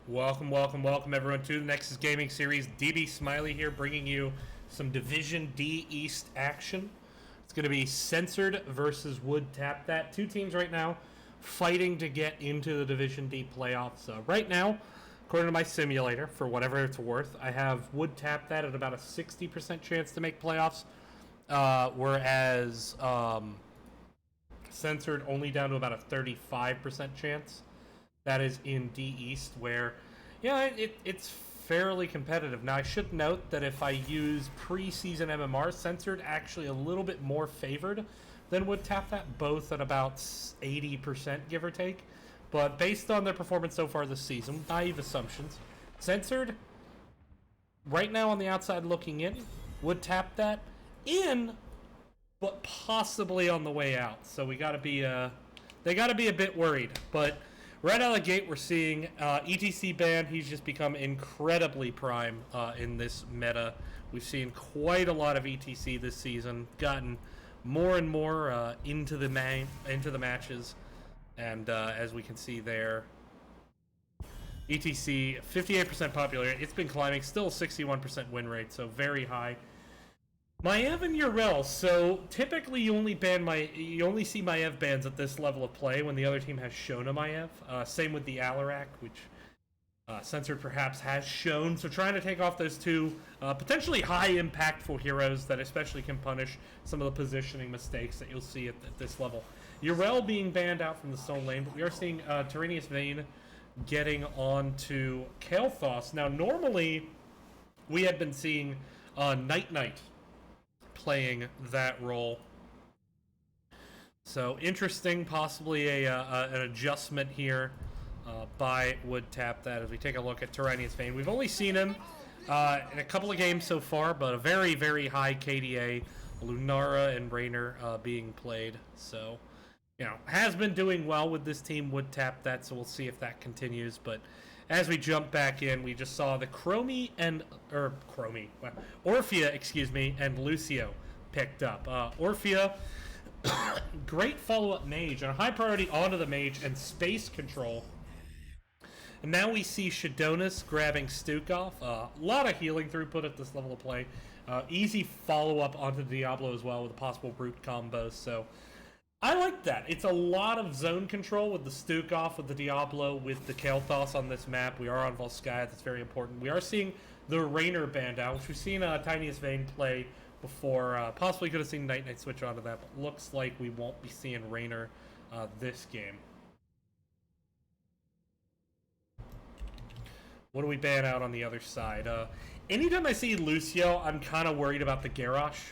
Welcome, everyone to the Nexus Gaming Series. DB Smiley here, bringing you some Division D East action. It's going to be Censored versus Would Tap That. Two teams right now fighting to get into the Division D playoffs. Right now, according to my simulator, for whatever it's worth, I have Would Tap That at about a 60% chance to make playoffs, whereas Censored only down to about a 35% chance. That is in D East, where, it's fairly competitive. Now, I should note that if I use preseason MMR, Censored actually a little bit more favored than Would Tap That, both at about 80%, give or take. But based on their performance so far this season, naive assumptions, Censored, right now on the outside looking in, Would Tap That in, but possibly on the way out. So we gotta be, they gotta be a bit worried, but right out of the gate, we're seeing ETC ban. He's just become incredibly prime in this meta. We've seen quite a lot of ETC this season, gotten more and more into the matches, and as we can see there, ETC 58% popularity. It's been climbing, still 61% win rate, so very high. Maev and Urel. So typically you only see Maev bans at this level of play when the other team has shown a Maev. Same with the Alarak, which Censored perhaps has shown. So trying to take off those two potentially high impactful heroes that especially can punish some of the positioning mistakes that you'll see at this level. Urel being banned out from the Stone Lane, but we are seeing Tyranius Vayne getting onto Kael'thas. Now normally we had been seeing Night playing that role. So interesting, possibly an adjustment here by Would Tap That as we take a look at Tyranius Vayne. We've only seen him in a couple of games so far, but a very, very high KDA. Lunara and Raynor being played. So, has been doing well with this team, Would Tap That, so we'll see if that continues. But as we jump back in, we just saw the Orphea, and Lucio picked up. Orphea, great follow-up mage, and a high priority onto the mage and space control. And now we see Shadonis grabbing Stukov. A lot of healing throughput at this level of play. Easy follow-up onto Diablo as well with a possible root combos, so I like that. It's a lot of zone control with the Stukov, with the Diablo, with the Kael'thas on this map. We are on Volskaya, that's very important. We are seeing the Raynor band out, which we've seen Tiniest Vayne play before. Possibly could have seen Night switch onto that, but looks like we won't be seeing Raynor this game. What do we ban out on the other side? Anytime I see Lucio, I'm kind of worried about the Garrosh.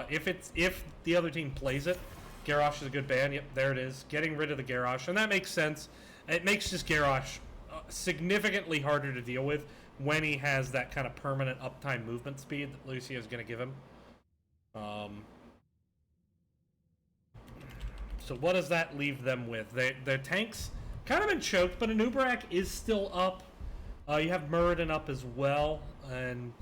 If the other team plays it, Garrosh is a good ban. Yep, there it is. Getting rid of the Garrosh. And that makes sense. It makes just Garrosh significantly harder to deal with when he has that kind of permanent uptime movement speed that Lucio is going to give him. So what does that leave them with? Their tanks kind of been choked, but Anubarak is still up. You have Muradin up as well, and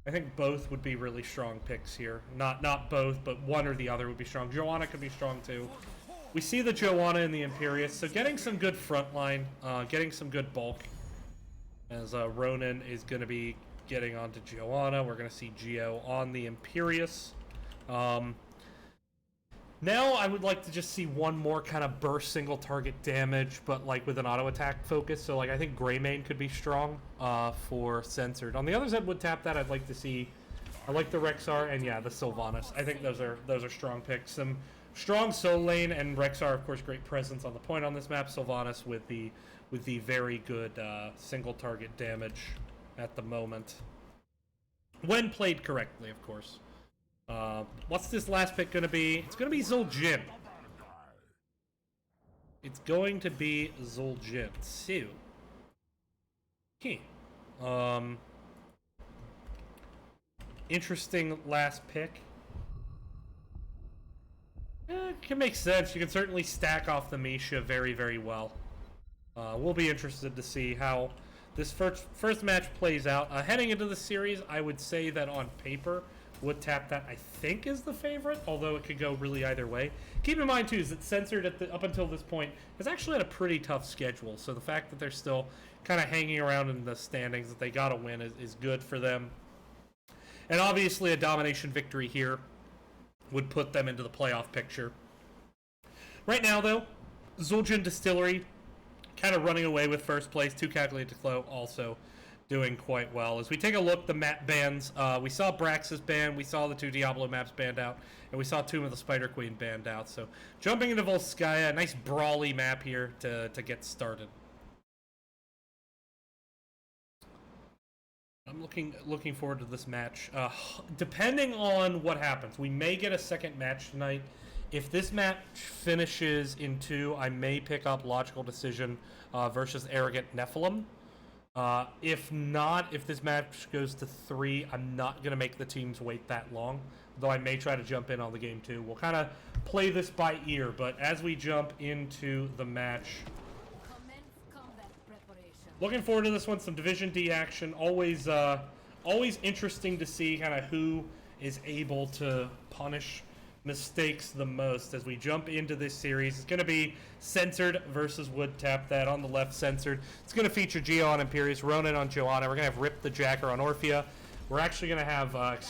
I think both would be really strong picks here. Not both, but one or the other would be strong. Joanna could be strong too. We see the Joanna and the Imperious, so getting some good front line, getting some good bulk. As Ronan is going to be getting onto Joanna. We're going to see Geo on the Imperious. Now I would like to just see one more kind of burst single target damage, but like with an auto attack focus. So like I think Greymane could be strong for Censored. On the other side, Would Tap That, I'd like to see. I like the Rexar and the Sylvanas. I think those are strong picks. Some strong Soul Lane and Rexar, of course, great presence on the point on this map. Sylvanas with the very good single target damage at the moment, when played correctly, of course. What's this last pick going to be? It's going to be Zul'jin. It's going to be Zul'jin. So, interesting last pick. It can make sense. You can certainly stack off the Misha very, very well. We'll be interested to see how this first match plays out. Heading into the series, I would say that on paper, Would Tap That, I think, is the favorite, although it could go really either way. Keep in mind, too, is that Censored up until this point has actually had a pretty tough schedule, so the fact that they're still kind of hanging around in the standings, that they got to win, is good for them. And obviously a domination victory here would put them into the playoff picture. Right now, though, Zul'jin Distillery kind of running away with first place. 2 Calculated to Clo also doing quite well. As we take a look, the map bans, we saw Brax's ban, we saw the 2 Diablo maps banned out, and we saw Tomb of the Spider Queen banned out. So jumping into Volskaya, a nice brawly map here to get started. I'm looking forward to this match. Depending on what happens, we may get a second match tonight. If this match finishes in 2, I may pick up Logical Decision versus Arrogant Nephilim. If not, if this match goes to 3, I'm not going to make the teams wait that long, though I may try to jump in on the game too. We'll kind of play this by ear, but as we jump into the match, looking forward to this one. Some Division D action. Always interesting to see kind of who is able to punish mistakes the most as we jump into this series. It's going to be Censored versus Would Tap That. On the left, Censored. It's going to feature Geo on Imperius, Ronan on Joanna. We're going to have Rip the Jacker on Orphea. We're actually going to have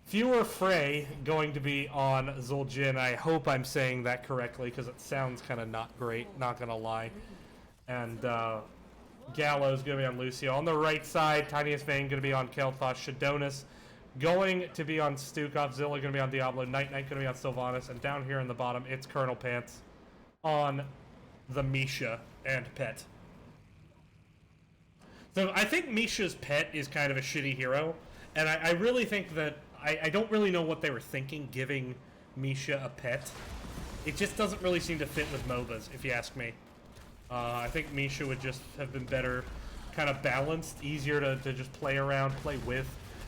Fewer Frey going to be on Zul'jin. I hope I'm saying that correctly because it sounds kind of not great, not going to lie. And Gallows going to be on Lucio. On the right side, Tiniest Vein going to be on Kel'Thas. Shadonis going to be on Stukov. Zilla going to be on Diablo. Night going to be on Sylvanas. And down here in the bottom, it's Colonel Pants on the Misha and Pet. So I think Misha's Pet is kind of a shitty hero. And I really think that I don't really know what they were thinking giving Misha a Pet. It just doesn't really seem to fit with MOBAs, if you ask me. I think Misha would just have been better, kind of balanced, easier to just play around, play with.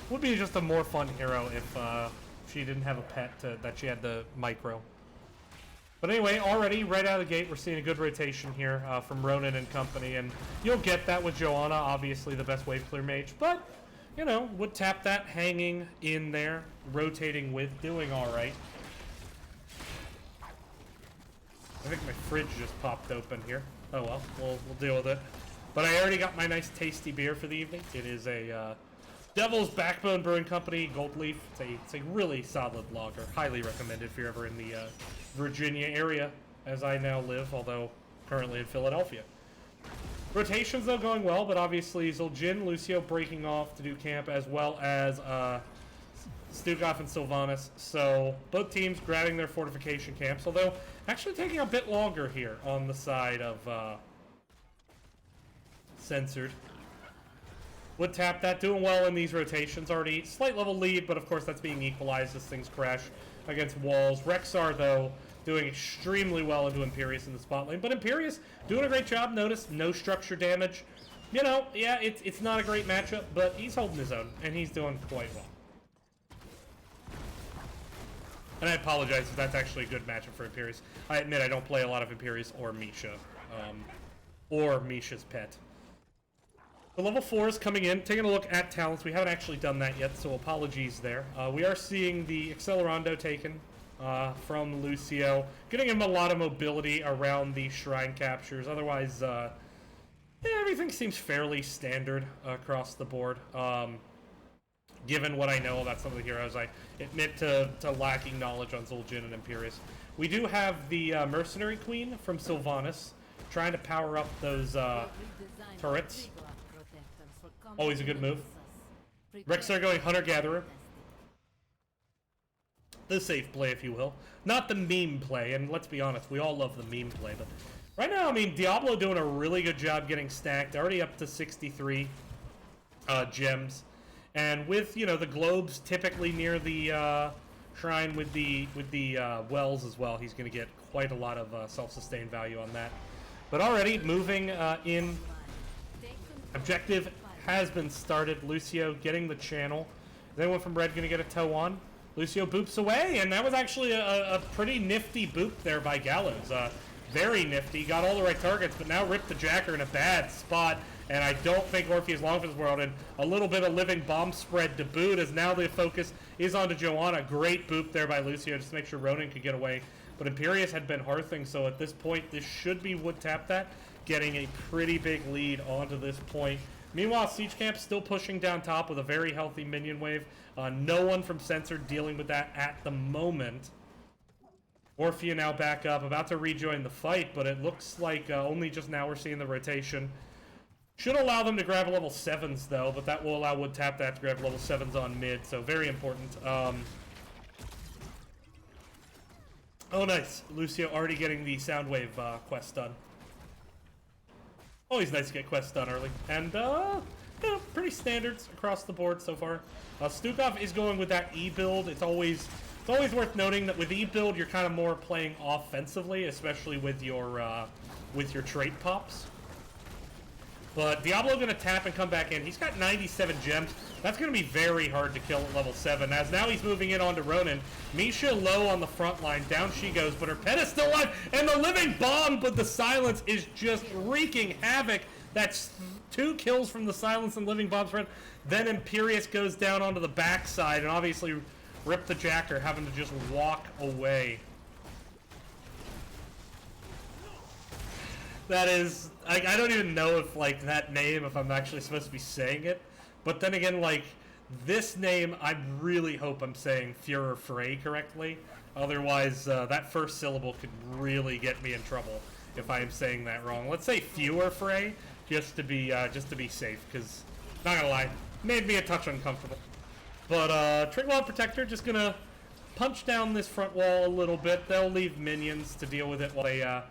Would be just a more fun hero if she didn't have a pet that she had the micro. But anyway, already right out of the gate, we're seeing a good rotation here from Ronan and company, and you'll get that with Joanna, obviously the best wave clear mage, but you know, Would Tap That hanging in there, rotating with, doing all right. I think my fridge just popped open here. Oh well, we'll deal with it. But I already got my nice tasty beer for the evening. It is a Devil's Backbone Brewing Company Gold Leaf. It's a really solid lager. Highly recommended if you're ever in the Virginia area, as I now live, although currently in Philadelphia. Rotations though going well, but obviously Zul'jin, Lucio breaking off to do camp, as well as Stukov and Sylvanas. So both teams grabbing their fortification camps, although actually taking a bit longer here on the side of Censored. Would Tap That doing well in these rotations. Already slight level lead, but of course that's being equalized as things crash against walls. Rexar, though, doing extremely well into Imperius in the spot lane. But Imperius doing a great job. Notice no structure damage. You know, yeah, it's not a great matchup, but he's holding his own, and he's doing quite well. And I apologize if that's actually a good matchup for Imperius. I admit I don't play a lot of Imperius or Misha. Or Misha's Pet. The level 4 is coming in. Taking a look at talents. We haven't actually done that yet, so apologies there. We are seeing the Accelerando taken from Lucio. Getting him a lot of mobility around the shrine captures. Otherwise, everything seems fairly standard across the board. Given what I know about some of the heroes, I admit to lacking knowledge on Zul'jin and Imperius. We do have the Mercenary Queen from Sylvanas trying to power up those turrets. Always a good move. Rexar going Hunter-Gatherer. The safe play, if you will. Not the meme play, and let's be honest, we all love the meme play, but right now, I mean, Diablo doing a really good job getting stacked, already up to 63 gems. And with, you know, the globes typically near the shrine with the wells as well, he's going to get quite a lot of self-sustained value on that. But already moving in, objective has been started. Lucio getting the channel. Is anyone from Red going to get a toe on? Lucio boops away, and that was actually a pretty nifty boop there by Gallows. Very nifty, got all the right targets, but now Rip the Jacker in a bad spot and I don't think Orphe is long for this world, and a little bit of living bomb spread to boot, as now the focus is onto Joanna. Great boop there by Lucio, just to make sure Ronan could get away, but Imperius had been hearthing, so at this point, this should be Would Tap That, getting a pretty big lead onto this point. Meanwhile, Siege Camp still pushing down top with a very healthy minion wave. No one from Censored dealing with that at the moment. Orphea now back up, about to rejoin the fight, but it looks like only just now we're seeing the rotation. Should allow them to grab level 7s, though, but that will allow Would Tap That to grab level 7s on mid, so very important. Oh, nice. Lucio already getting the Soundwave quest done. Always nice to get quests done early. And, pretty standards across the board so far. Stukov is going with that E build. It's always worth noting that with E build, you're kind of more playing offensively, especially with your trait pops. But Diablo going to tap and come back in. He's got 97 gems. That's going to be very hard to kill at level 7, as now he's moving in onto Ronan. Misha low on the front line. Down she goes, but her pet is still alive. And the living bomb with the silence is just wreaking havoc. That's 2 kills from the silence and living bomb spread. Then Imperius goes down onto the backside, and obviously Rip the Jacker having to just walk away. That is, I don't even know if, like, that name, if I'm actually supposed to be saying it. But then again, like, this name, I really hope I'm saying Führer Frey correctly. Otherwise, that first syllable could really get me in trouble if I am saying that wrong. Let's say Führer Frey, just to be safe, because, not gonna lie, made me a touch uncomfortable. But, Triglav Protector just gonna punch down this front wall a little bit. They'll leave minions to deal with it while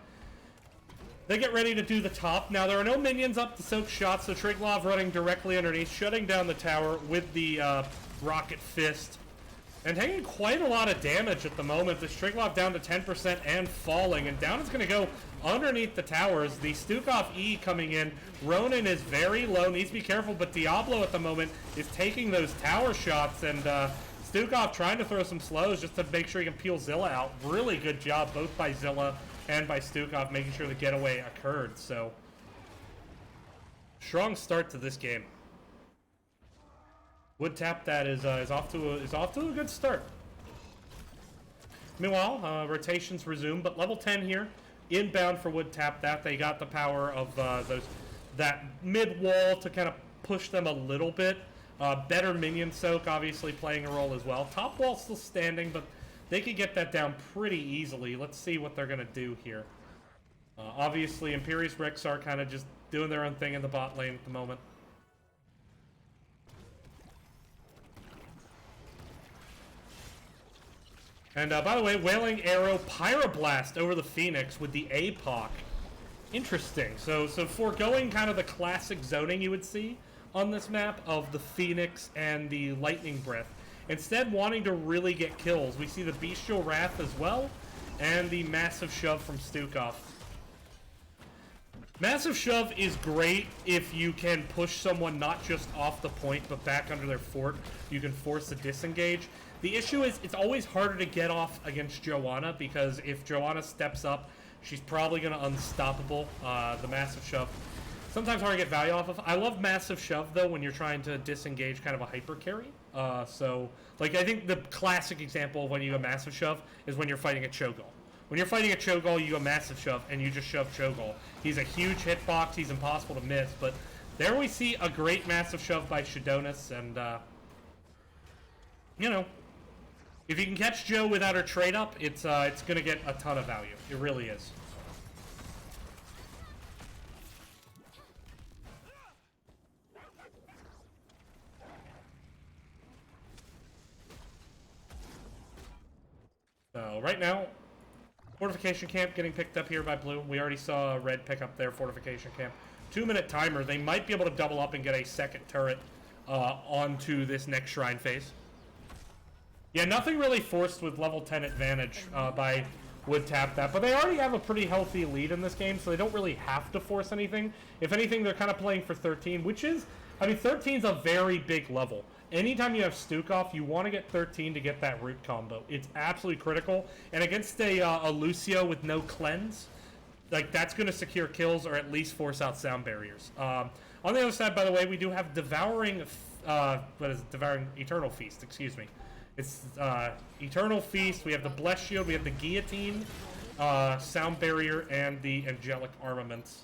they get ready to do the top. Now, there are no minions up to soak shots, so Triglav running directly underneath, shutting down the tower with the Rocket Fist. And taking quite a lot of damage at the moment. This Triglav down to 10% and falling. And down is going to go underneath the towers. The Stukov E coming in. Ronan is very low, needs to be careful, but Diablo at the moment is taking those tower shots. And Stukov trying to throw some slows just to make sure he can peel Zilla out. Really good job, both by Zilla and by Stukov, making sure the getaway occurred. So, strong start to this game. Would Tap That is off to a good start. Meanwhile, rotations resume, but level 10 here, inbound for Would Tap That. They got the power of that mid wall to kind of push them a little bit. Better minion soak, obviously playing a role as well. Top wall still standing, but they could get that down pretty easily. Let's see what they're going to do here. Obviously, Imperius Rex are kind of just doing their own thing in the bot lane at the moment. And by the way, Wailing Arrow Pyroblast over the Phoenix with the APOC. Interesting. So foregoing kind of the classic zoning you would see on this map of the Phoenix and the Lightning Breath. Instead, wanting to really get kills, we see the Bestial Wrath as well, and the Massive Shove from Stukov. Massive Shove is great if you can push someone not just off the point, but back under their fort. You can force a disengage. The issue is, it's always harder to get off against Joanna, because if Joanna steps up, she's probably going to unstoppable the Massive Shove. Sometimes hard to get value off of. I love Massive Shove, though, when you're trying to disengage kind of a hyper carry. So, like, I think the classic example of when you go Massive Shove is when you're fighting a Cho'Gall. When you're fighting a Cho'Gall, you go Massive Shove, and you just shove Cho'Gall. He's a huge hitbox, he's impossible to miss, but there we see a great Massive Shove by Shadonis, and, you know, if you can catch Jo without her trade up, it's going to get a ton of value. It really is. So right now, Fortification Camp getting picked up here by Blue. We already saw Red pick up their Fortification Camp. 2-minute timer. They might be able to double up and get a second turret onto this next Shrine phase. Yeah, nothing really forced with level 10 advantage by Would Tap That. But they already have a pretty healthy lead in this game, so they don't really have to force anything. If anything, they're kind of playing for 13, which is, I mean, 13 is a very big level. Anytime you have Stukov, you want to get 13 to get that root combo. It's absolutely critical. And against a Lucio with no cleanse, like, that's going to secure kills or at least force out sound barriers. On the other side, by the way, we do have Devouring, what is it? Devouring Eternal Feast, excuse me. It's Eternal Feast, we have the Blessed Shield, we have the Guillotine, Sound Barrier, and the Angelic Armaments.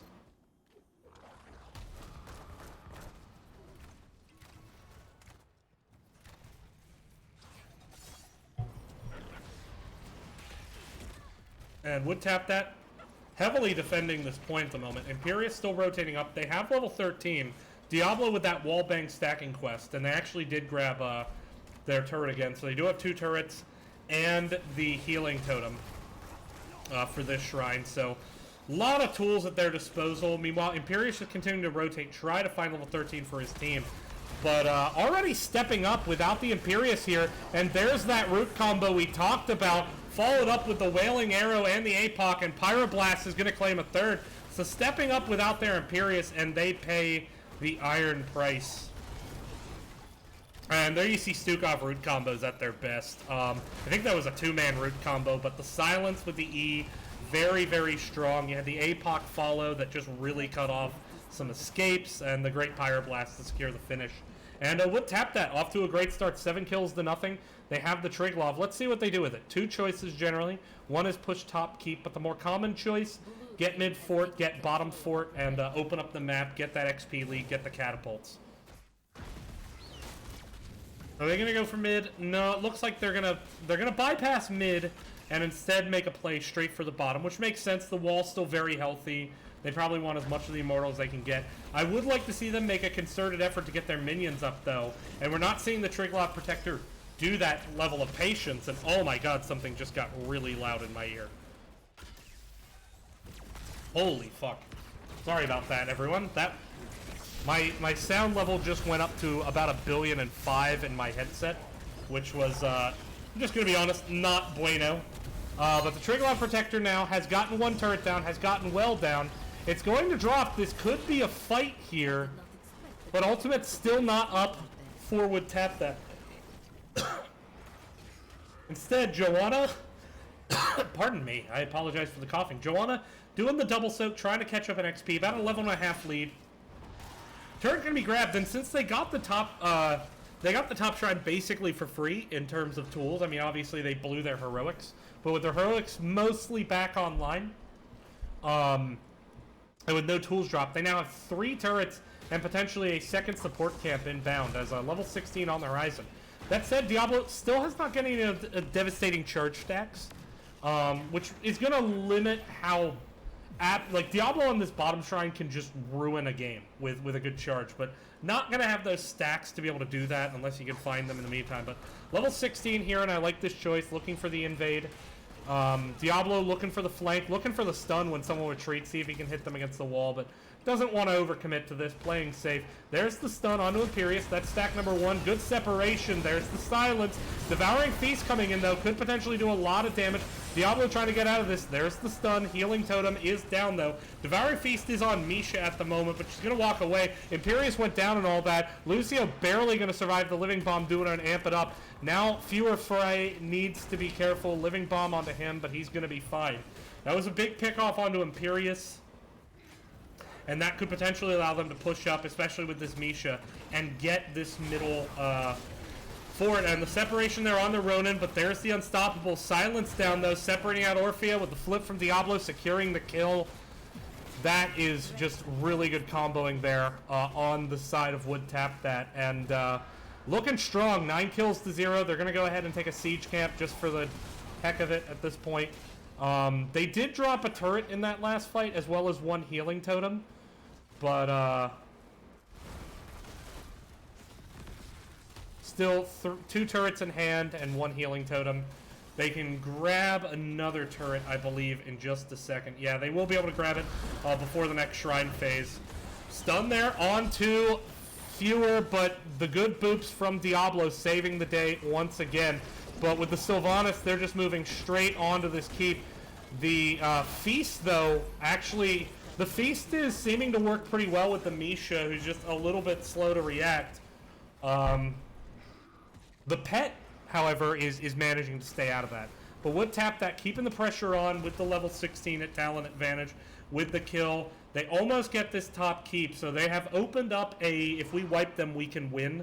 And would tap that. Heavily defending this point at the moment. Imperius still rotating up. They have level 13. Diablo with that wallbang stacking quest. And they actually did grab their turret again. So they do have 2 turrets and the healing totem for this shrine. So a lot of tools at their disposal. Meanwhile, Imperius is continuing to rotate. Try to find level 13 for his team. But already stepping up without the Imperius here. And there's that root combo we talked about. Followed up with the Wailing Arrow and the APOC, and Pyroblast is going to claim a third. So stepping up without their Imperius, and they pay the iron price. And there you see Stukov root combos at their best. I think that was a 2-man root combo, but the silence with the E, very, very strong. You had the APOC follow that just really cut off some escapes, and the great Pyroblast to secure the finish. And would tap that off to a great start, 7 kills to nothing. They have the Triglav. Let's see what they do with it. 2 choices generally. One is push top keep, but the more common choice, get mid fort, get bottom fort, and open up the map, get that XP lead, get the catapults. Are they gonna go for mid? No, it looks like they're gonna bypass mid and instead make a play straight for the bottom, which makes sense. The wall's still very healthy. They probably want as much of the Immortal as they can get. I would like to see them make a concerted effort to get their minions up, though. And we're not seeing the Triglav Protector do that level of patience. And oh my god, something just got really loud in my ear. Holy fuck. Sorry about that, everyone. My sound level just went up to about 1.5 billion in my headset, which was, I'm just gonna be honest, not bueno. But the Triglav Protector now has gotten 1 turret down, has gotten well down. It's going to drop. This could be a fight here, but Ultimate's still not up for would tap that. Instead, Joanna, pardon me, I apologize for the coughing. Joanna doing the double soak, trying to catch up an XP, about 11.5 lead. Turret gonna be grabbed, and since they got the top shrine basically for free in terms of tools. I mean, obviously they blew their heroics, but with their heroics mostly back online, and with no tools drop, they now have 3 turrets and potentially a second support camp inbound as a level 16 on the horizon. That said, Diablo still has not getting a devastating charge stacks, which is going to limit how like Diablo on this bottom shrine can just ruin a game with a good charge, but not going to have those stacks to be able to do that unless you can find them in the meantime. But level 16 here, and I like this choice, looking for the invade. Diablo looking for the flank, looking for the stun when someone retreats, see if he can hit them against the wall, but doesn't want to overcommit to this, playing safe. There's the stun onto Imperius, that's stack number 1, good separation, there's the silence. Devouring Feast coming in though, could potentially do a lot of damage. Diablo trying to get out of this, there's the stun, healing totem is down though. Devouring Feast is on Misha at the moment, but she's going to walk away. Imperius went down and all that. Lucio barely going to survive the Living Bomb, doing it and amp it up. Now, Fewer Fray needs to be careful. Living Bomb onto him, but he's going to be fine. That was a big pick-off onto Imperius. And that could potentially allow them to push up, especially with this Misha, and get this middle forward. And the separation there on the Ronin, but there's the Unstoppable. Silence down, though, separating out Orphea with the flip from Diablo, securing the kill. That is just really good comboing there on the side of Wood Tap that. And looking strong, 9 kills to 0. They're going to go ahead and take a siege camp just for the heck of it at this point. They did drop a turret in that last fight, as well as 1 healing totem. But, still 2 turrets in hand and 1 healing totem. They can grab another turret, I believe, in just a second. Yeah, they will be able to grab it before the next shrine phase. Stun there onto Fewer, but the good boops from Diablo saving the day once again. But with the Sylvanas, they're just moving straight onto this keep. The Feast, though, actually, the Feast is seeming to work pretty well with the Misha, who's just a little bit slow to react. The Pet, however, is managing to stay out of that. but would tap that, keeping the pressure on with the level 16 at talent advantage with the kill. They almost get this top keep, so they have opened up a if we wipe them we can win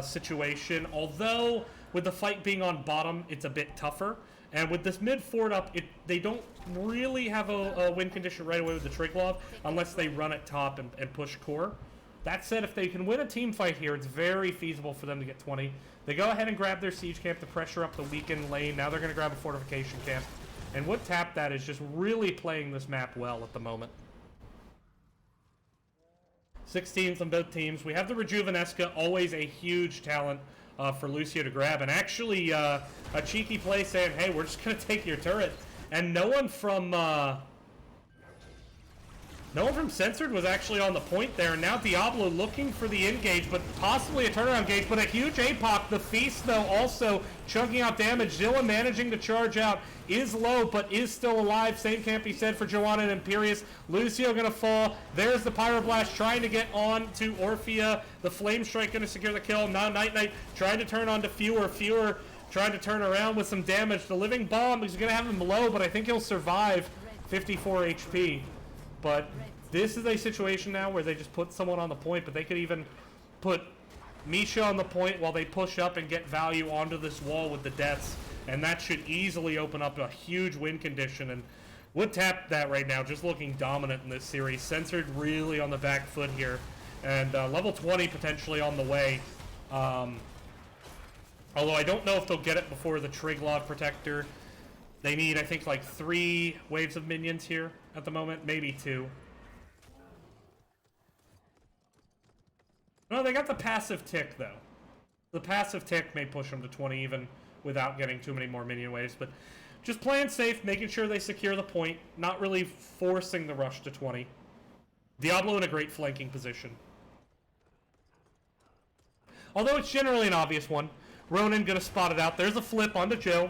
situation, although with the fight being on bottom it's a bit tougher, and with this mid fort up they don't really have a win condition right away with the Triglav unless they run at top and push core. That said, if they can win a team fight here, it's very feasible for them to get 20. They go ahead and grab their siege camp to pressure up the weakened lane. Now they're going to grab a fortification camp. And what tap that is just really playing this map well at the moment. 16s on both teams. We have the Rejuvenesca, always a huge talent for Lucio to grab. And actually, a cheeky play saying, hey, we're just going to take your turret. And no one from Censored was actually on the point there. Now Diablo looking for the engage, but possibly a turnaround gauge, but a huge APOC. The Feast, though, also chunking out damage. Zilla managing to charge out. Is low, but is still alive. Same can't be said for Joanna and Imperius. Lucio gonna fall. There's the Pyroblast trying to get on to Orphea. The Flame Strike gonna secure the kill. Now Night Knight trying to turn on to Fewer. Fewer trying to turn around with some damage. The Living Bomb is gonna have him low, but I think he'll survive. 54 HP. But this is a situation now where they just put someone on the point, but they could even put Misha on the point while they push up and get value onto this wall with the deaths. And that should easily open up a huge win condition. And would tap that right now, just looking dominant in this series. Censored really on the back foot here. And level 20 potentially on the way. Although I don't know if they'll get it before the Triglav Protector. They need, I think, like 3 waves of minions here at the moment. Maybe 2. No, they got the passive tick, though. The passive tick may push them to 20 even without getting too many more minion waves. But just playing safe, making sure they secure the point, not really forcing the rush to 20. Diablo in a great flanking position. Although it's generally an obvious one. Ronin gonna spot it out. There's a flip onto Joe.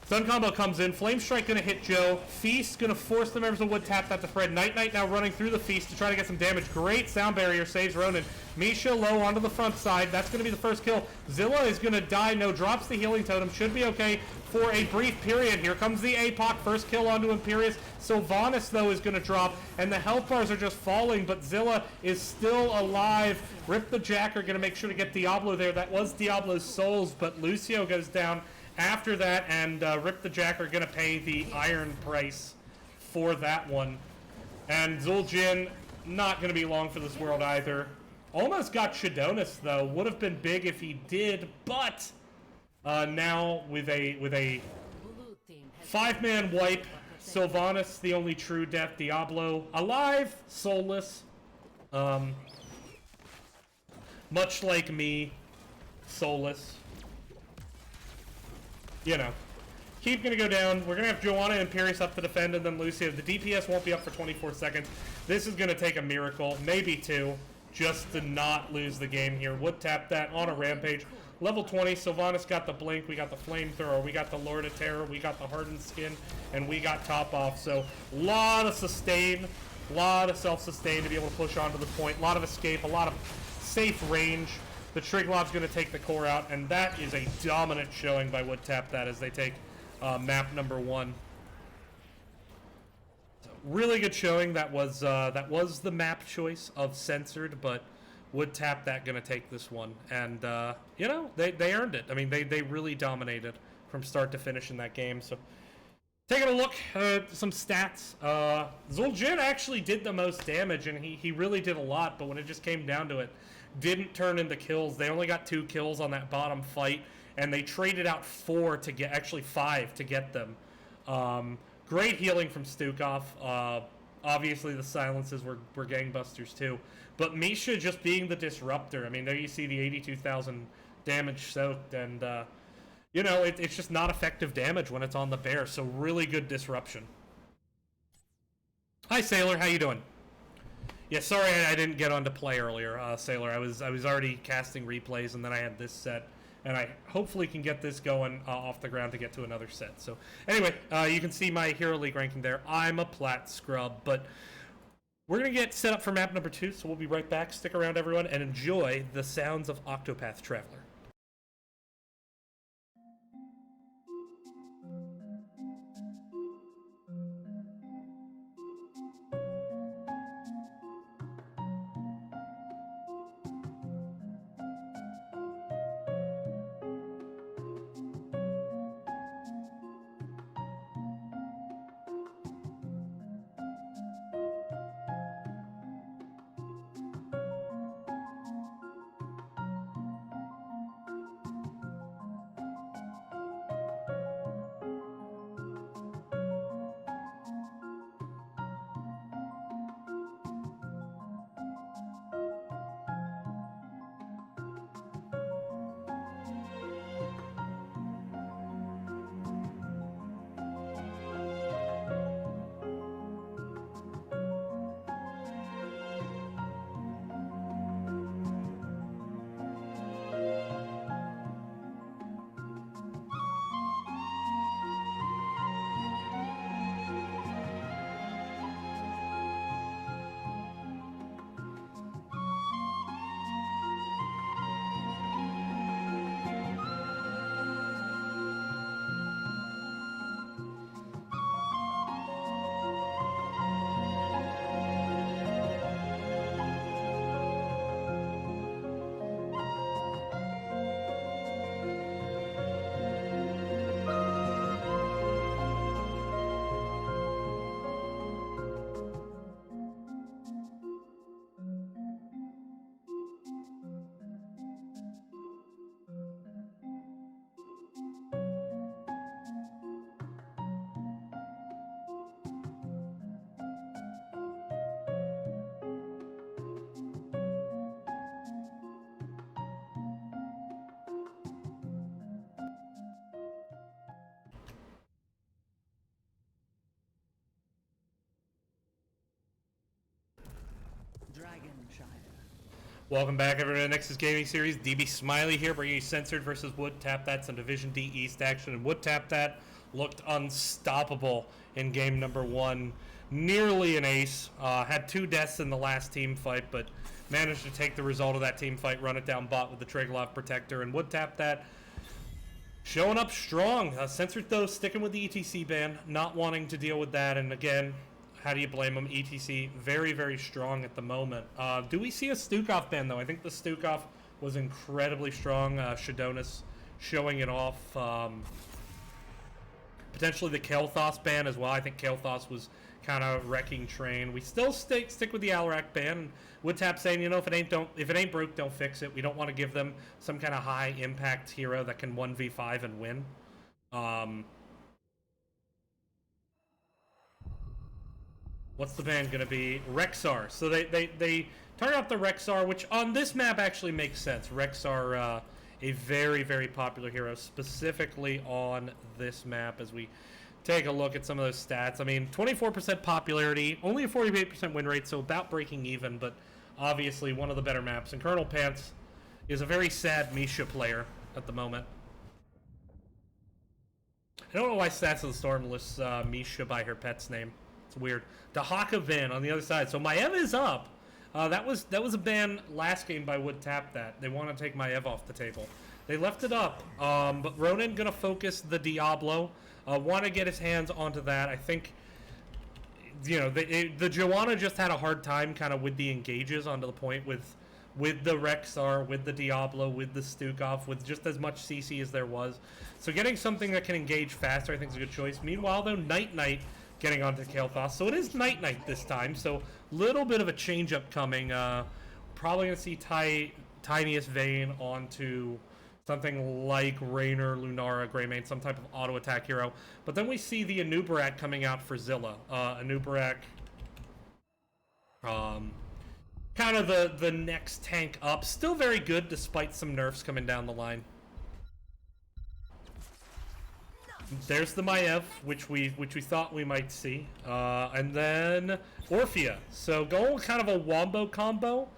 Stun combo comes in. Flame Strike gonna hit Joe. Feast gonna force the members of Wood tap that to spread. Night Knight now running through the Feast to try to get some damage. Great sound barrier saves Ronin. Misha low onto the front side. That's gonna be the first kill. Zilla is gonna die. No, drops the healing totem. Should be okay for a brief period. Here comes the APOC. First kill onto Imperius. Sylvanas, though, is gonna drop. And the health bars are just falling, but Zilla is still alive. Rip the Jacker gonna make sure to get Diablo there. That was Diablo's souls, but Lucio goes down after that, and Rip the Jack are going to pay the iron price for that one. And Zul'jin, not going to be long for this world either. Almost got Shadonis, though. Would have been big if he did, but now with a 5-man wipe, Sylvanas, the only true death. Diablo, alive, soulless. Much like me, soulless. You know, keep gonna go down. We're gonna have Joanna and Imperius up to defend, and then Lucio. The DPS won't be up for 24 seconds. This is gonna take a miracle, maybe 2, just to not lose the game here. Would tap that on a rampage. Level 20, Sylvanas got the blink, we got the flamethrower, we got the Lord of Terror, we got the hardened skin, and we got top off. So a lot of sustain, a lot of self-sustain to be able to push onto the point, a lot of escape, a lot of safe range. The Triglav's going to take the core out, and that is a dominant showing by Wood Tap that as they take map number 1. So, really good showing. That was the map choice of Censored, but Wood Tap that going to take this one. And, you know, they earned it. I mean, they really dominated from start to finish in that game. So, taking a look at some stats. Zul'jin actually did the most damage, and he really did a lot, but when it just came down to it, didn't turn into kills. They only got 2 kills on that bottom fight, and they traded out 4 to get, actually 5 to get them. Great healing from Stukov. Obviously the silences were gangbusters too. But Misha just being the disruptor. I mean, there you see the 82,000 damage soaked, and you know, it's just not effective damage when it's on the bear, so really good disruption. Hi Sailor, how you doing? Yeah, sorry I didn't get on to play earlier, Sailor. I was already casting replays, and then I had this set, and I hopefully can get this going off the ground to get to another set. So anyway, you can see my Hero League ranking there. I'm a plat scrub, but we're going to get set up for map number 2, so we'll be right back. Stick around, everyone, and enjoy the sounds of Octopath Traveler. Welcome back, everyone, to the Nexus Gaming Series. DB Smiley here, bringing you Censored versus Would Tap That, some Division D East action. And Would Tap That looked unstoppable in game number 1. Nearly an ace. Had 2 deaths in the last team fight, but managed to take the result of that team fight, run it down bot with the Triglav Protector. And Would Tap That showing up strong. Censored, though, sticking with the ETC ban, not wanting to deal with that. And again, how do you blame them? ETC, very, very strong at the moment. Do we see a Stukov ban, though? I think the Stukov was incredibly strong. Shadonis showing it off. Potentially the Kael'thas ban as well. I think Kael'thas was kind of wrecking train. We still stick with the Alarak ban. Would Tap saying, you know, if it ain't broke, don't fix it. We don't want to give them some kind of high impact hero that can 1v5 and win. What's the ban going to be? Rexar. So they turn up the Rexar, which on this map actually makes sense. Rexar, a very, very popular hero, specifically on this map as we take a look at some of those stats. I mean, 24% popularity, only a 48% win rate, so about breaking even, but obviously one of the better maps. And Colonel Pants is a very sad Misha player at the moment. I don't know why Stats of the Storm lists Misha by her pet's name. It's weird. Dahaka ban on the other side. So Maiev is up. That was a ban last game by Would Tap That. They want to take Maiev off the table. They left it up. But Ronan gonna focus the Diablo. Want to get his hands onto that. I think, you know, the Joanna just had a hard time kind of with the engages onto the point with the Rexar, with the Diablo, with the Stukov, with just as much CC as there was. So getting something that can engage faster I think is a good choice. Meanwhile, though, Night getting onto Kael'thas. So it is Night this time, so a little bit of a change-up coming. Probably going to see Tiniest Vayne onto something like Raynor, Lunara, Greymane, some type of auto-attack hero. But then we see the Anubarak coming out for Zilla. Anubarak, kind of the next tank up. Still very good despite some nerfs coming down the line. There's the Maiev, which we thought we might see, and then Orphea. So going kind of a wombo combo,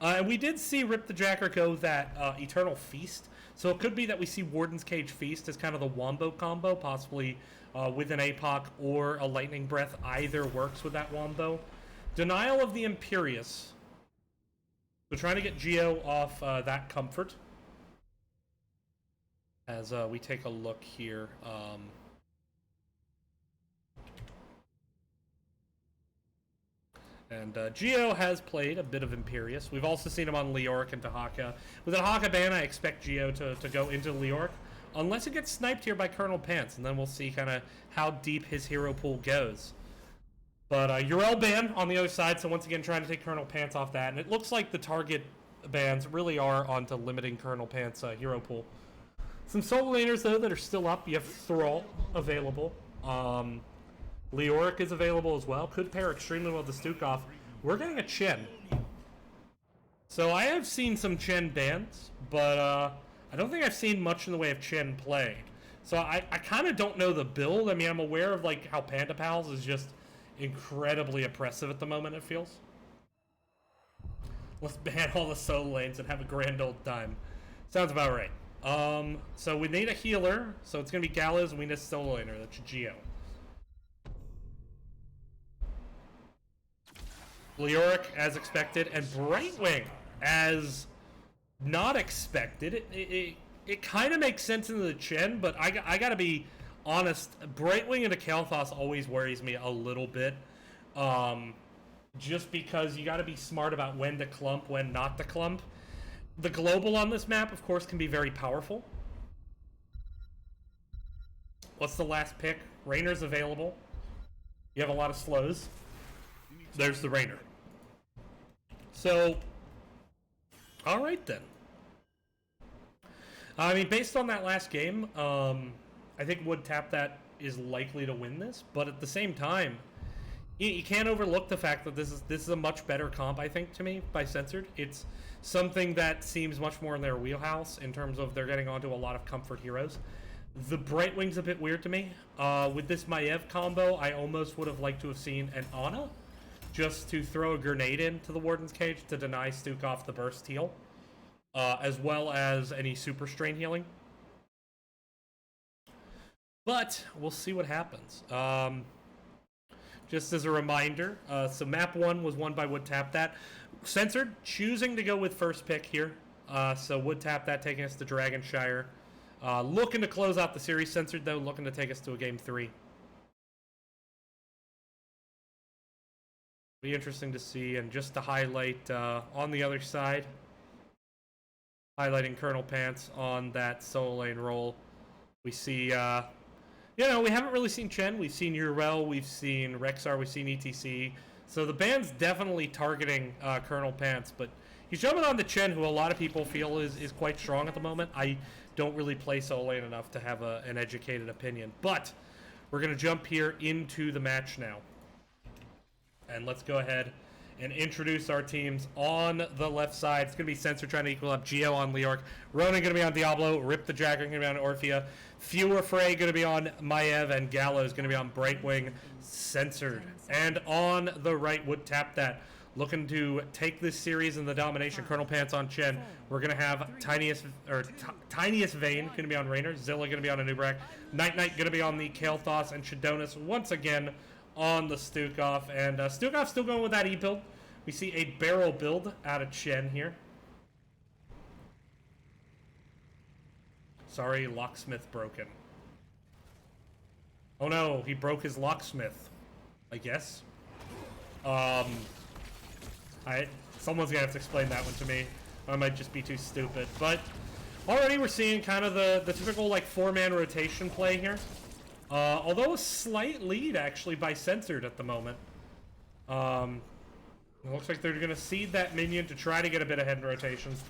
and we did see Rip the Jacker go that Eternal Feast. So it could be that we see Warden's Cage Feast as kind of the wombo combo, possibly with an APOC or a Lightning Breath. Either works with that wombo. Denial of the Imperious. So trying to get Geo off that comfort. As we take a look here. And Geo has played a bit of Imperious. We've also seen him on Leoric and Dahaka. With a Dahaka ban, I expect Geo to go into Leoric. Unless it gets sniped here by Colonel Pants, and then we'll see kind of how deep his hero pool goes. But Yrel ban on the other side, so once again trying to take Colonel Pants off that. And it looks like the target bans really are onto limiting Colonel Pants' hero pool. Some solo laners, though, that are still up. You have Thrall available. Leoric is available as well. Could pair extremely well with the Stukov. We're getting a Chen. So I have seen some Chen bans, but I don't think I've seen much in the way of Chen play. So I kind of don't know the build. I mean, I'm aware of like how Panda Pals is just incredibly oppressive at the moment, it feels. Let's ban all the solo lanes and have a grand old time. Sounds about right. So we need a healer, so it's gonna be Gallows, and we need a solo laner, that's Geo. Leoric, as expected, and Brightwing, as not expected. It kind of makes sense in the Chen, but I gotta be honest, Brightwing into Kael'thas always worries me a little bit. Just because you gotta be smart about when to clump, when not to clump. The global on this map, of course, can be very powerful. What's the last pick? Raynor's available. You have a lot of slows. There's the Raynor. So, alright then. I mean, based on that last game, I think Would Tap That is likely to win this, but at the same time, you can't overlook the fact that this is a much better comp, I think, to me, by Censored. It's something that seems much more in their wheelhouse in terms of they're getting onto a lot of comfort heroes. The Brightwing's a bit weird to me. With this Maiev combo, I almost would have liked to have seen an Ana just to throw a grenade into the Warden's Cage to deny Stukov the burst heal, as well as any super strain healing. But we'll see what happens. Just as a reminder, so map 1 was won by Would Tap That. Censored choosing to go with first pick here. So Would Tap That taking us to Dragonshire. Looking to close out the series. Censored, though, looking to take us to a game 3. Be interesting to see. And just to highlight on the other side, highlighting Colonel Pants on that solo lane role, we see, you know, we haven't really seen Chen. We've seen Urel, we've seen Rexar, we've seen ETC. So the band's definitely targeting Colonel Pants, but he's jumping on to Chen, who a lot of people feel is quite strong at the moment. I don't really play solo lane enough to have an educated opinion. But we're going to jump here into the match now. And let's go ahead and introduce our teams. On the left side, it's going to be Censored trying to equal up. Geo on Leorc. Ronan going to be on Diablo. Rip the Jacker going to be on Orphea. Fewer Frey going to be on Maiev. And Gallows going to be on Brightwing. Censored. And on the right, Would Tap That. Looking to take this series in the domination. Colonel Pants on Chen. We're going to have Tiniest Vein going to be on Raynor. Zilla going to be on Anubrak. Night Knight going to be on the Kael'thas. And Shadonis once again on the Stukov. And Stukov still going with that E build. We see a barrel build out of Chen here. Sorry, locksmith broken. Oh no, he broke his locksmith, I guess. Someone's gonna have to explain that one to me. I might just be too stupid. But already we're seeing kind of the typical like 4-man rotation play here. Although a slight lead actually by Censored at the moment. It looks like they're going to seed that minion to try to get a bit ahead in rotations.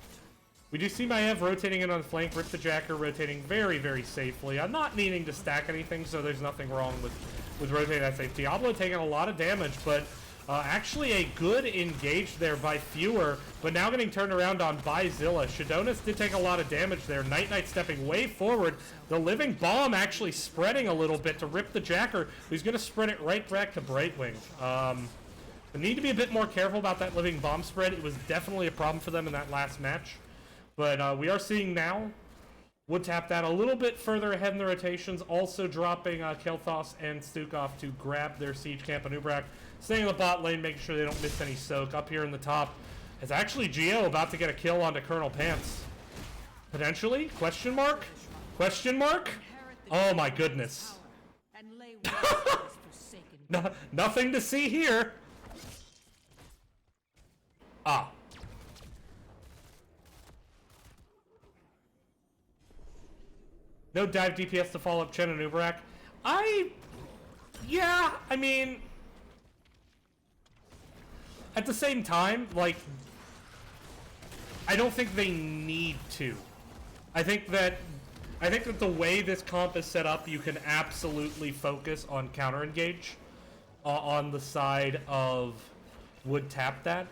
We do see Maiev rotating in on the flank. Rip the Jacker rotating very, very safely. I'm not needing to stack anything, so there's nothing wrong with rotating that safe. Diablo taking a lot of damage, but actually a good engage there by Fewer, but now getting turned around on by Zilla. Shadonis did take a lot of damage there. Night Knight stepping way forward. The Living Bomb actually spreading a little bit to Rip the Jacker, who's going to spread it right back to Brightwing. They need to be a bit more careful about that Living Bomb spread. It was definitely a problem for them in that last match. But we are seeing now Would Tap That a little bit further ahead in the rotations, also dropping Kael'thas and Stukov to grab their Siege Camp. Anubrak staying in the bot lane, making sure they don't miss any soak. Up here in the top is actually Geo about to get a kill onto Colonel Pants. Potentially? Question mark? Question mark? Oh my goodness. Nothing to see here. Ah. No dive DPS to follow up Chen and Uberak. Yeah, I mean, at the same time, like, I don't think they need to. I think that the way this comp is set up, you can absolutely focus on counter engage on the side of Would Tap That.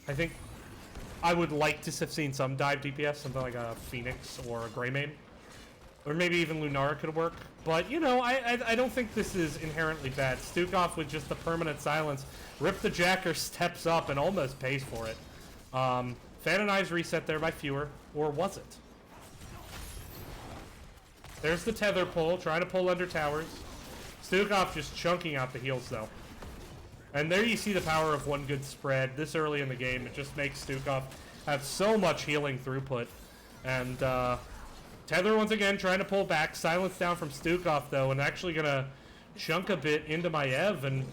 I think I would like to have seen some dive DPS, something like a Phoenix or a Greymane. Or maybe even Lunara could work. But, you know, I don't think this is inherently bad. Stukov with just the permanent silence. Rip the Jacker steps up and almost pays for it. Fan and Eyes reset there by Fewer. Or was it? There's the tether pull, trying to pull under towers. Stukov just chunking out the heals, though. And there you see the power of one good spread. This early in the game, it just makes Stukov have so much healing throughput. And, Tether once again trying to pull back. Silence down from Stukov, though, and actually going to chunk a bit into Maiev. And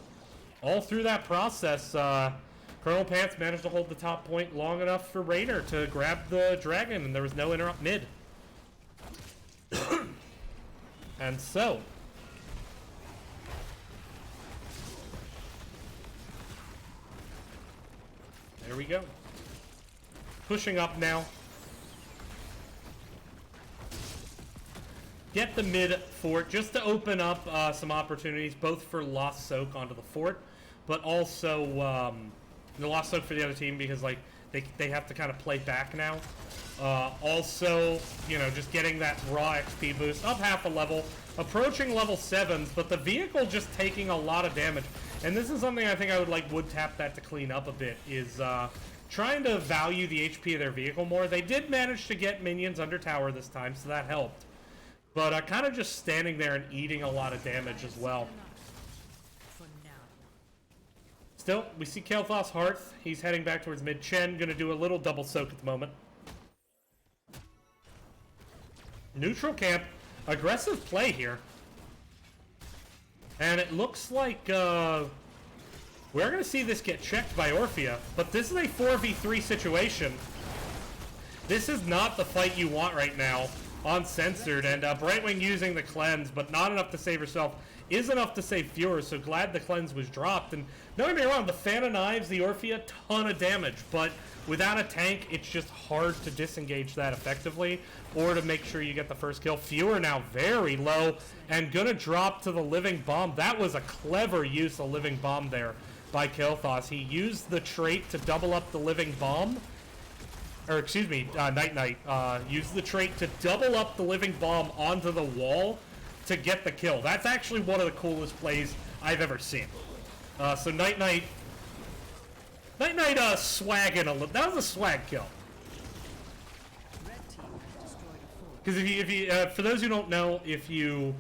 all through that process, Colonel Pants managed to hold the top point long enough for Raynor to grab the dragon, and there was no interrupt mid. And so, there we go. Pushing up now. Get the mid fort just to open up some opportunities, both for Lost Soak onto the fort, but also the Lost Soak for the other team because like they have to kind of play back now. Also, you know, just getting that raw XP boost up half a level. approaching level 7s, but the vehicle just taking a lot of damage. And this is something I think I would tap that to clean up a bit, is trying to value the HP of their vehicle more. They did manage to get minions under tower this time, so that helped. But kind of just standing there and eating a lot of damage as well. Still, we see Kael'Thas Hearth. He's heading back towards mid. Chen gonna do a little double soak at the moment. Neutral camp. Aggressive play here. And it looks like we're gonna see this get checked by Orphea. But this is a 4v3 situation. This is not the fight you want right now on Censored. And Brightwing using the cleanse, but not enough to save herself. Is enough to save viewers, so glad the cleanse was dropped. And don't get me wrong, the Fan of Knives, the Orphea, ton of damage, but without a tank, it's just hard to disengage that effectively, or to make sure you get the first kill. Fewer now very low, and gonna drop to the Living Bomb. That was a clever use of Living Bomb there by Kael'Thas. He used the trait to double up the Living Bomb, or excuse me, Night used the trait to double up the Living Bomb onto the wall to get the kill. That's actually one of the coolest plays I've ever seen. So Night swagging a little. That was a swag kill. Because if you for those who don't know, if you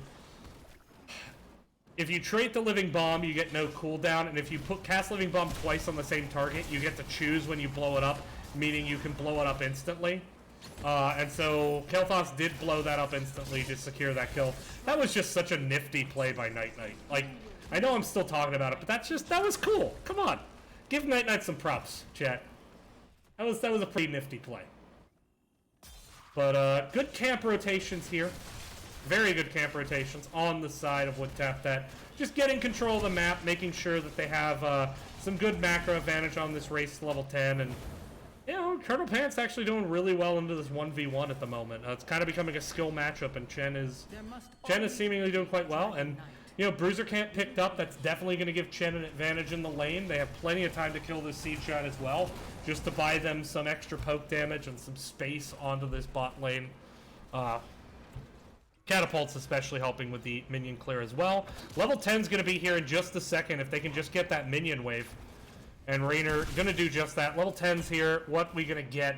trait the Living Bomb, you get no cooldown, and if you cast Living Bomb twice on the same target, you get to choose when you blow it up, meaning you can blow it up instantly. And so Kael'Thas did blow that up instantly to secure that kill. That was just such a nifty play by Night. Like, I know I'm still talking about it, but that was cool. Come on. Give Night some props, chat. That was a pretty nifty play. But good camp rotations here. Very good camp rotations on the side of what tapped that. Just getting control of the map, making sure that they have some good macro advantage on this race to level 10, and you know, Colonel Pant's actually doing really well into this 1v1 at the moment. It's kind of becoming a skill matchup, and Chen is seemingly doing quite well. And, you know, Bruiser Camp picked up. That's definitely going to give Chen an advantage in the lane. They have plenty of time to kill this Siege Giant as well, just to buy them some extra poke damage and some space onto this bot lane. Catapults especially helping with the minion clear as well. Level 10's going to be here in just a second if they can just get that minion wave. And Raynor gonna do just that. Level 10's here. What we gonna get?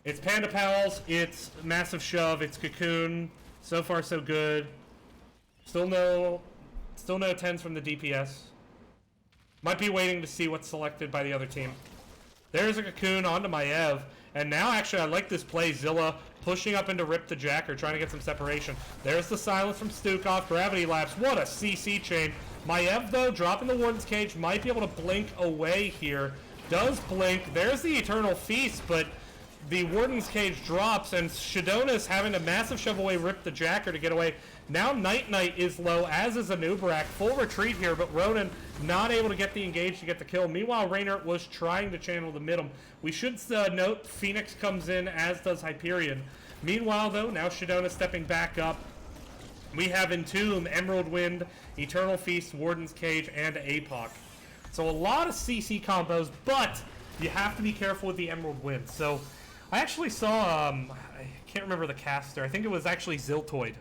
It's Panda Pals, it's Massive Shove, it's Cocoon. So far so good. Still no 10s from the DPS. Might be waiting to see what's selected by the other team. There's a Cocoon onto Maev. And now actually I like this play. Zilla pushing up into Rip the Jacker, trying to get some separation. There's the silence from Stukov. Gravity Lapse. What a CC chain. Maev, though, dropping the Warden's Cage, might be able to blink away here. Does blink. There's the Eternal Feast, but the Warden's Cage drops, and Shadona's having to massive shove away Rip the Jacker to get away. Now Night is low, as is Anub'arak. Full retreat here, but Ronan not able to get the engage to get the kill. Meanwhile, Raynor was trying to channel the middle. We should note Phoenix comes in, as does Hyperion. Meanwhile, though, now Shadona stepping back up. We have Entomb, Emerald Wind, Eternal Feast, Warden's Cage, and APOC. So a lot of CC combos, but you have to be careful with the Emerald Wind. So I actually saw, I can't remember the caster. I think it was actually Ziltoid.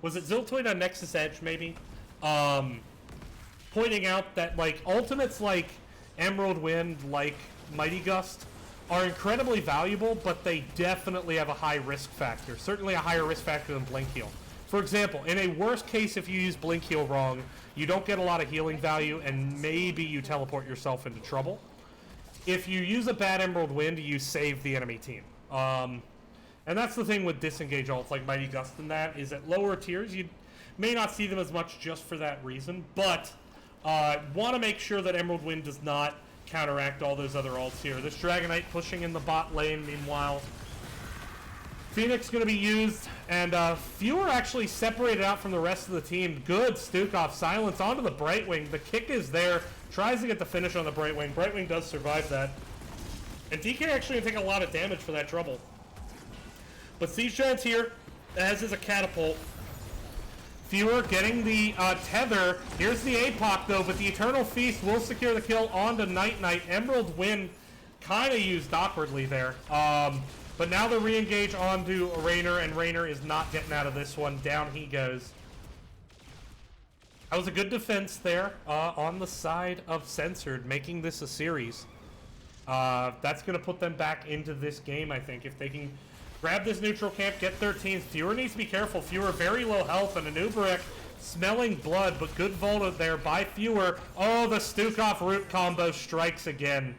Was it Ziltoid on Nexus Edge, maybe? Pointing out that, like, ultimates like Emerald Wind, like Mighty Gust, are incredibly valuable, but they definitely have a high risk factor. Certainly a higher risk factor than Blink Heal. For example, in a worst case, if you use Blink Heal wrong, you don't get a lot of healing value, and maybe you teleport yourself into trouble. If you use a bad Emerald Wind, you save the enemy team. And that's the thing with disengage ults like Mighty Gust and that, is at lower tiers, you may not see them as much just for that reason, but want to make sure that Emerald Wind does not counteract all those other ults here. This Dragonite pushing in the bot lane, meanwhile. Phoenix going to be used, and Fewer actually separated out from the rest of the team. Good Stukov silence onto the Brightwing. The kick is there. Tries to get the finish on the Brightwing. Brightwing does survive that. And DK actually going to take a lot of damage for that trouble. But Siege Giant's here, as is a Catapult. Fewer getting the tether. Here's the APOC, though, but the Eternal Feast will secure the kill onto Night. Emerald Wind kind of used awkwardly there. But now the re-engage onto Raynor, and Raynor is not getting out of this one. Down he goes. That was a good defense there on the side of Censored, making this a series. That's going to put them back into this game, I think. If they can grab this neutral camp, get 13. Fewer needs to be careful. Fewer very low health, and Anubarak smelling blood, but good Volta there by Fewer. Oh, the Stukov root combo strikes again.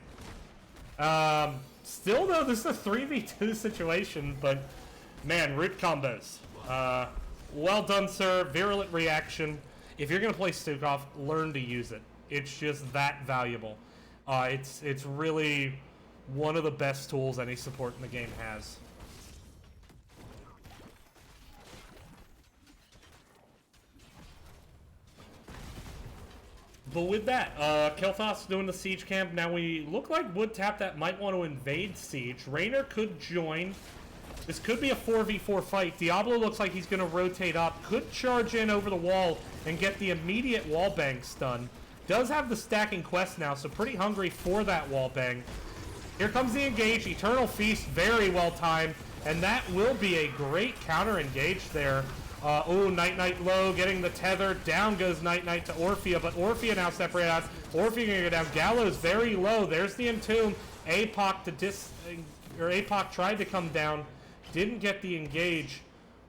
Still, though, this is a 3v2 situation, but, man, root combos. Well done, sir. Virulent reaction. If you're going to play Stukov, learn to use it. It's just that valuable. It's really one of the best tools any support in the game has. But with that, Kel'Thas doing the siege camp. Now we look like Wood Tap that might want to invade siege. Raynor could join. This could be a 4v4 fight. Diablo looks like he's going to rotate up. Could charge in over the wall and get the immediate wallbang stun. Does have the stacking quest now, so pretty hungry for that wallbang. Here comes the engage. Eternal Feast, very well timed. And that will be a great counter engage there. Oh, Night Knight low, getting the tether. Down goes Night Knight to Orphea, but Orphea now separated out. Orphea gonna go down. Gallows very low. There's the Entomb. APOC tried to come down. Didn't get the engage.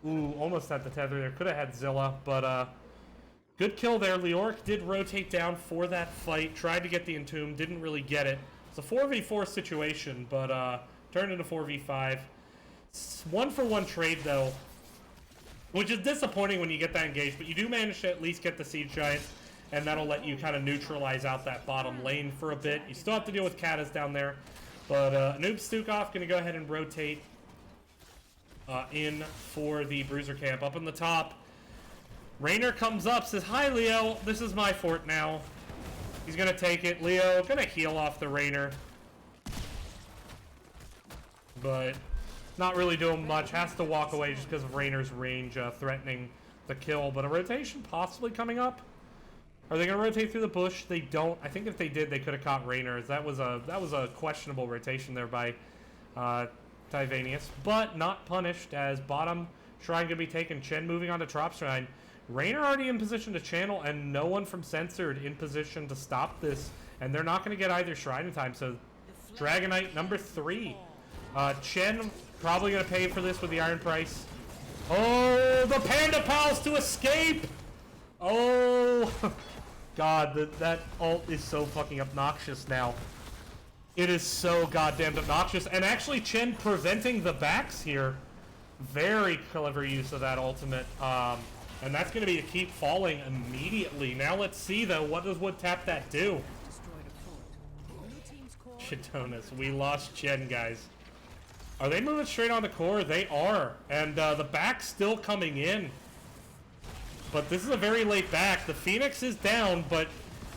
Ooh, almost had the tether there. Could have had Zilla, but good kill there. Leoric did rotate down for that fight. Tried to get the Entomb. Didn't really get it. It's a 4v4 situation, but turned into 4v5. It's 1-for-1 trade, though, which is disappointing when you get that engaged, but you do manage to at least get the Siege Giant, and that'll let you kind of neutralize out that bottom lane for a bit. You still have to deal with Katas down there, but Noob Stukov going to go ahead and rotate in for the Bruiser camp. Up on the top, Raynor comes up, says, "Hi, Leo. This is my fort now." He's going to take it. Leo going to heal off the Raynor, but not really doing much. Has to walk away just because of Raynor's range threatening the kill. But a rotation possibly coming up. Are they going to rotate through the bush? They don't. I think if they did, they could have caught Raynor. That was a questionable rotation there by Tyvanius, but not punished, as bottom shrine going to be taken. Chen moving on to top shrine. Raynor already in position to channel, and no one from Censored in position to stop this. And they're not going to get either shrine in time. So Dragonite number 3. Chen probably going to pay for this with the Iron Price. Oh, the Panda Pals to escape! Oh, God, that ult is so fucking obnoxious now. It is so goddamn obnoxious. And actually, Chen preventing the backs here. Very clever use of that ultimate. And that's going to be a keep falling immediately. Now let's see, though, what does Wood Tap that do? Shadonis, we lost Chen, guys. Are they moving straight on the core? They are. And the back's still coming in. But this is a very late back. The Phoenix is down, but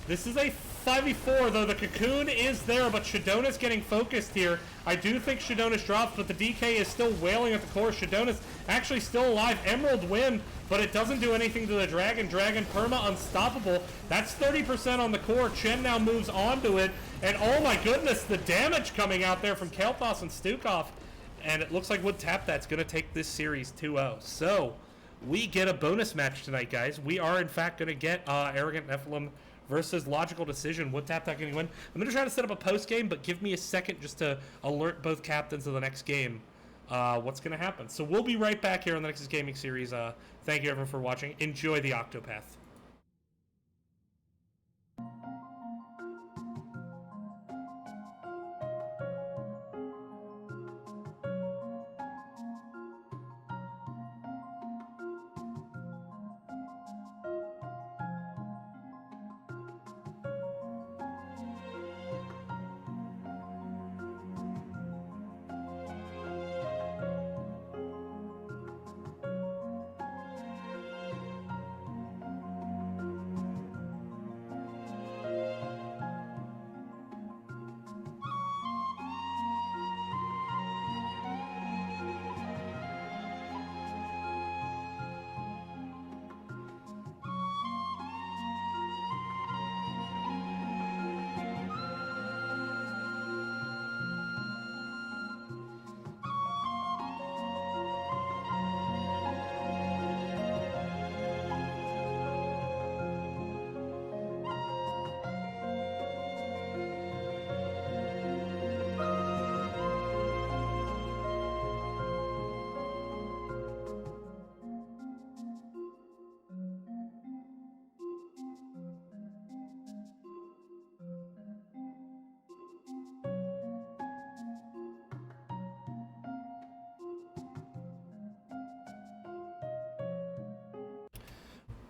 this is a 5v4, though the Cocoon is there, but Shadonis getting focused here. I do think Shadonis drops, but the DK is still wailing at the core. Shadonis actually still alive. Emerald win, but it doesn't do anything to the Dragon. Dragon perma unstoppable. That's 30% on the core. Chen now moves onto it, and oh my goodness, the damage coming out there from Kel'Thas and Stukov. And it looks like Wood Tap that's going to take this series 2-0. So, we get a bonus match tonight, guys. We are, in fact, going to get Arrogant Nephilim versus Logical Decision. Wood Tap that going to win. I'm going to try to set up a post-game, but give me a second just to alert both captains of the next game what's going to happen. So we'll be right back here on the Nexus Gaming Series. Thank you, everyone, for watching. Enjoy the Octopath.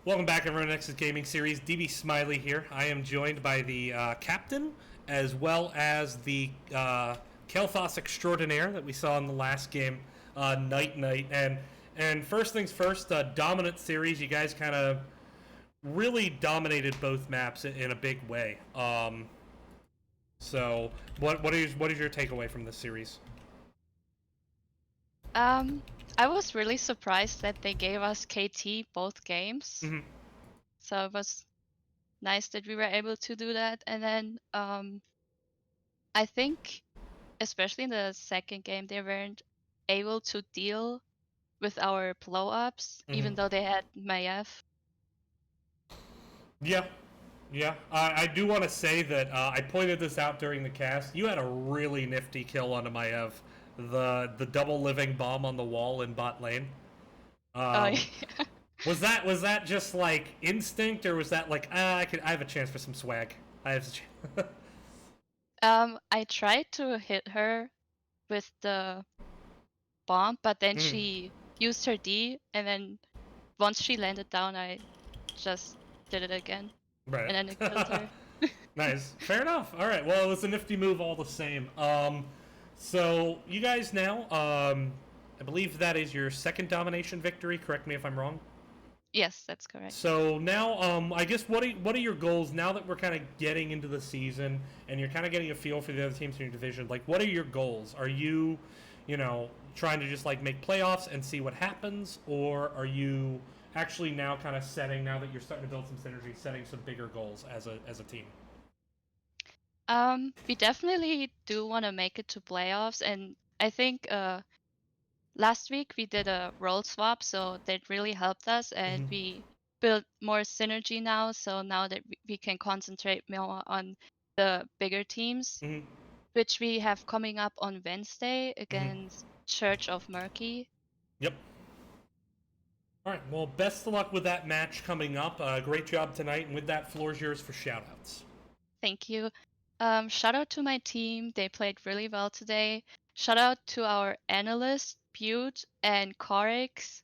Welcome back, everyone. Next is Gaming Series. DB Smiley here. I am joined by the captain as well as the Kel'Thas extraordinaire that we saw in the last game, Night Knight. And first things first, dominant series. You guys kind of really dominated both maps in a big way. So what is your takeaway from this series? Um, I was really surprised that they gave us KT both games. Mm-hmm. So it was nice that we were able to do that. And then I think, especially in the second game, they weren't able to deal with our blow-ups, Mm-hmm. even though they had Maiev. Yeah, yeah. I do want to say that I pointed this out during the cast. You had a really nifty kill onto Maiev, the double living bomb on the wall in bot lane. Oh, Um, yeah. was that just like instinct, or was that like I have a chance for some swag? I have. I tried to hit her with the bomb, but then Mm, she used her D, and then once she landed down, I just did it again, right. and then it killed her. Nice. Fair enough. All right. Well, it was a nifty move all the same. So you guys now, I believe that is your second domination victory. Correct me if I'm wrong. Yes, that's correct. So now, I guess what are your goals now that we're kind of getting into the season and you're kind of getting a feel for the other teams in your division? Like, what are your goals? Are you, trying to just like make playoffs and see what happens, or are you actually now kind of setting, now that you're starting to build some synergy, setting some bigger goals as a team? We definitely do want to make it to playoffs, and I think last week we did a role swap, so that really helped us, and Mm-hmm. we built more synergy now. So now that we can concentrate more on the bigger teams, Mm-hmm. which we have coming up on Wednesday Mm-hmm. against Church of Murky. Yep. All right. Well, best of luck with that match coming up. Great job tonight, and with that, floor is yours for shoutouts. Thank you. Shout out to my team. They played really well today. Shout out to our analysts, Butte and Corix.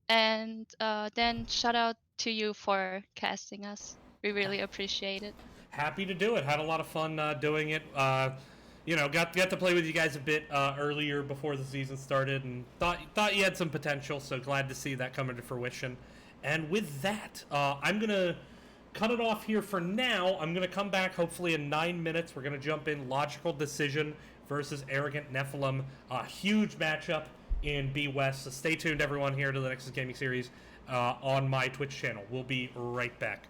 And then shout out to you for casting us. We really appreciate it. Happy to do it. Had a lot of fun doing it. Got to play with you guys a bit earlier before the season started, and thought you had some potential. So glad to see that come into fruition. And with that, I'm gonna cut it off here for now. I'm gonna come back hopefully in 9 minutes. We're gonna jump in Logical Decision versus Arrogant Nephilim. A huge matchup in B West. So stay tuned, everyone, here to the Nexus Gaming Series on my Twitch channel. We'll be right back.